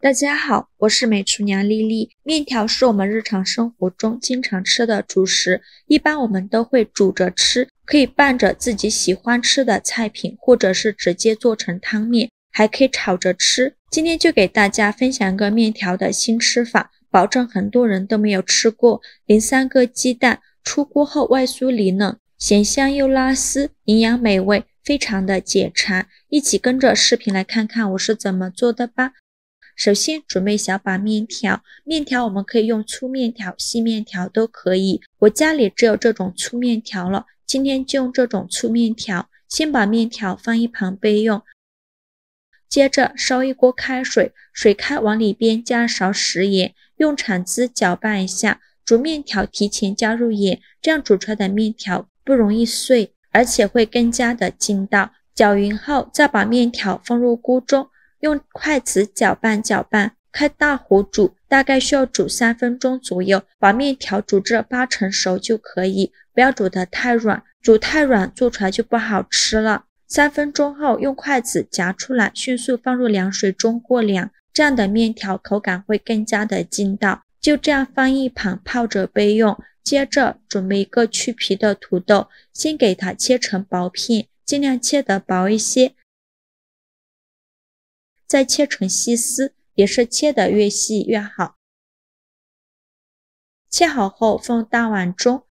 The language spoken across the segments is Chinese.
大家好，我是美厨娘丽丽。面条是我们日常生活中经常吃的主食，一般我们都会煮着吃，可以拌着自己喜欢吃的菜品，或者是直接做成汤面，还可以炒着吃。今天就给大家分享一个面条的新吃法，保证很多人都没有吃过。淋3个鸡蛋，出锅后外酥里嫩，咸香又拉丝，营养美味，非常的解馋。一起跟着视频来看看我是怎么做的吧。首先准备小把面条，面条我们可以用粗面条、细面条都可以。我家里只有这种粗面条了，今天就用这种粗面条。先把面条放一旁备用，接着烧一锅开水，水开往里边加勺食盐，用铲子搅拌一下。煮面条提前加入盐，这样煮出来的面条不容易碎，而且会更加的筋道。搅匀后，再把面条放入锅中，用筷子搅拌，开大火煮，大概需要煮3分钟左右，把面条煮至8成熟就可以，不要煮得太软，煮太软做出来就不好吃了。3分钟后，用筷子夹出来，迅速放入凉水中过凉，这样的面条口感会更加的筋道。就这样放一旁泡着备用。接着准备一个去皮的土豆，先给它切成薄片，尽量切得薄一些，再切成细丝，也是切得越细越好。切好后放大碗中，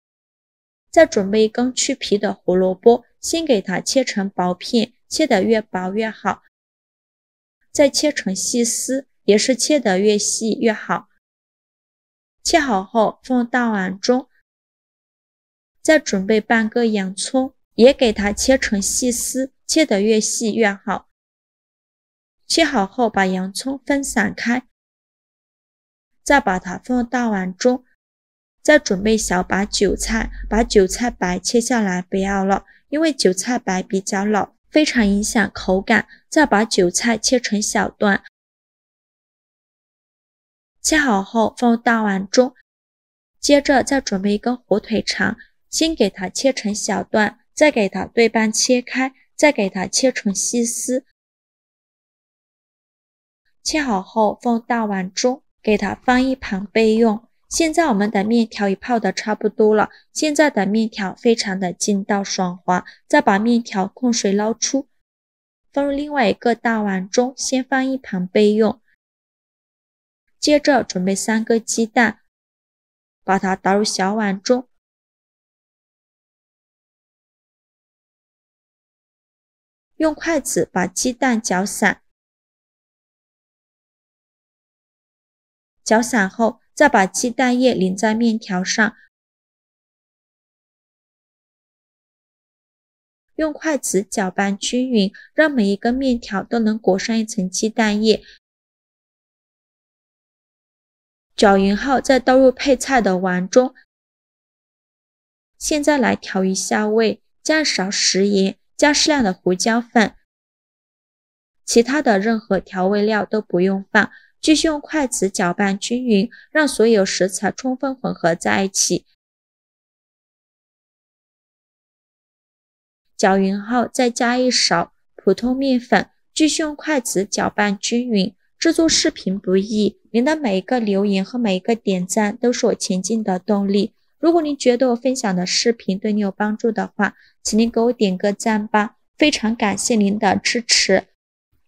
再准备一根去皮的胡萝卜，先给它切成薄片，切得越薄越好，再切成细丝，也是切得越细越好。切好后放大碗中，再准备半个洋葱，也给它切成细丝，切得越细越好。切好后把洋葱分散开，再把它放大碗中，再准备小把韭菜，把韭菜白切下来不要了，因为韭菜白比较老，非常影响口感。再把韭菜切成小段，切好后放大碗中，接着再准备一根火腿肠，先给它切成小段，再给它对半切开，再给它切成细丝。切好后放大碗中，给它放一旁备用。现在我们的面条也泡得差不多了，现在的面条非常的筋道爽滑，再把面条控水捞出，放入另外一个大碗中，先放一旁备用。接着准备3个鸡蛋，把它倒入小碗中，用筷子把鸡蛋搅散，搅散后再把鸡蛋液淋在面条上，用筷子搅拌均匀，让每一根面条都能裹上一层鸡蛋液。搅匀后再倒入配菜的碗中。现在来调一下味，加勺食盐，加适量的胡椒粉，其他的任何调味料都不用放。继续用筷子搅拌均匀，让所有食材充分混合在一起。搅匀后再加一勺普通面粉，继续用筷子搅拌均匀。制作视频不易，您的每一个留言和每一个点赞都是我前进的动力。如果您觉得我分享的视频对你有帮助的话，请您给我点个赞吧，非常感谢您的支持。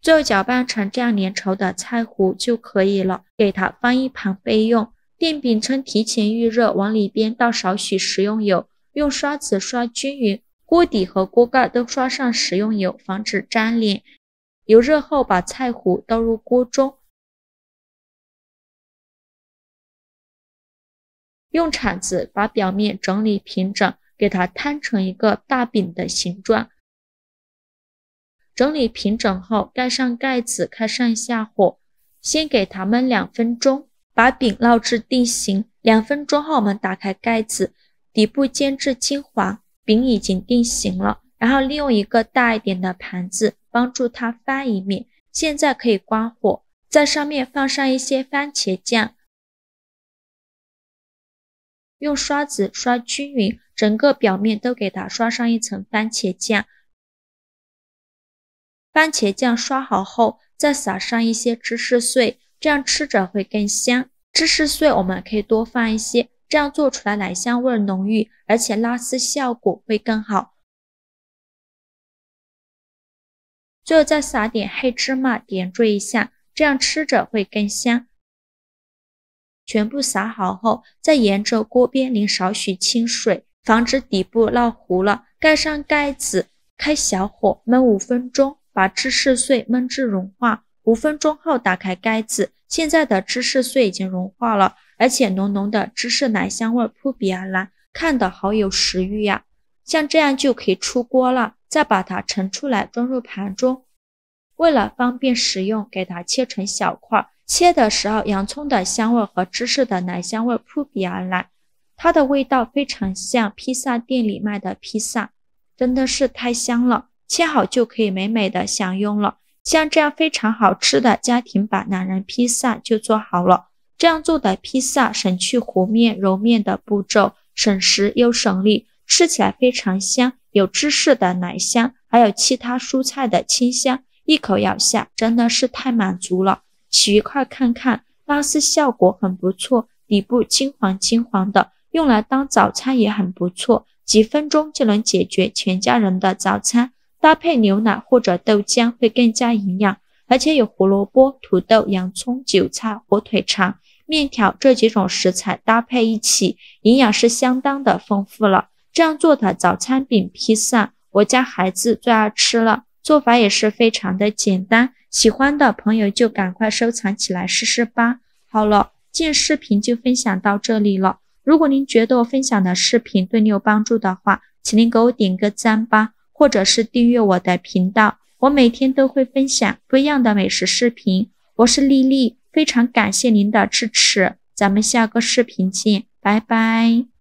最后搅拌成这样粘稠的菜糊就可以了，给它放一旁备用。电饼趁提前预热，往里边倒少许食用油，用刷子刷均匀，锅底和锅盖都刷上食用油，防止粘连。油热后把菜糊倒入锅中，用铲子把表面整理平整，给它摊成一个大饼的形状。整理平整后盖上盖子，开上下火，先给它焖2分钟，把饼烙至定型。2分钟后我们打开盖子，底部煎至金黄，饼已经定型了。然后利用一个大一点的盘子帮助它翻一面，现在可以关火，在上面放上一些番茄酱，用刷子刷均匀，整个表面都给它刷上一层番茄酱。番茄酱刷好后，再撒上一些芝士碎，这样吃着会更香。芝士碎我们可以多放一些，这样做出来奶香味浓郁，而且拉丝效果会更好。最后再撒点黑芝麻点缀一下，这样吃着会更香。全部撒好后，再沿着锅边淋少许清水，防止底部烙糊了，盖上盖子，开小火焖5分钟，把芝士碎焖至融化。5分钟后打开盖子，现在的芝士碎已经融化了，而且浓浓的芝士奶香味扑鼻而来，看得好有食欲呀。像这样就可以出锅了，再把它盛出来装入盘中。为了方便食用，给它切成小块。切的时候，洋葱的香味和芝士的奶香味扑鼻而来，它的味道非常像披萨店里卖的披萨，真的是太香了。切好就可以美美的享用了。像这样非常好吃的家庭版懒人披萨就做好了。这样做的披萨省去和面揉面的步骤，省时又省力，吃起来非常香，有芝士的奶香，还有其他蔬菜的清香，一口咬下真的是太满足了。取一块看看，拉丝效果很不错，底部金黄金黄的，用来当早餐也很不错，几分钟就能解决全家人的早餐，搭配牛奶或者豆浆会更加营养，而且有胡萝卜、土豆、洋葱、韭菜、火腿肠、面条这几种食材搭配一起，营养是相当的丰富了。这样做的早餐饼披萨，我家孩子最爱吃了，做法也是非常的简单，喜欢的朋友就赶快收藏起来试试吧。好了，今日视频就分享到这里了。如果您觉得我分享的视频对你有帮助的话，请您给我点个赞吧，或者是订阅我的频道，我每天都会分享不一样的美食视频。我是丽丽，非常感谢您的支持，咱们下个视频见，拜拜。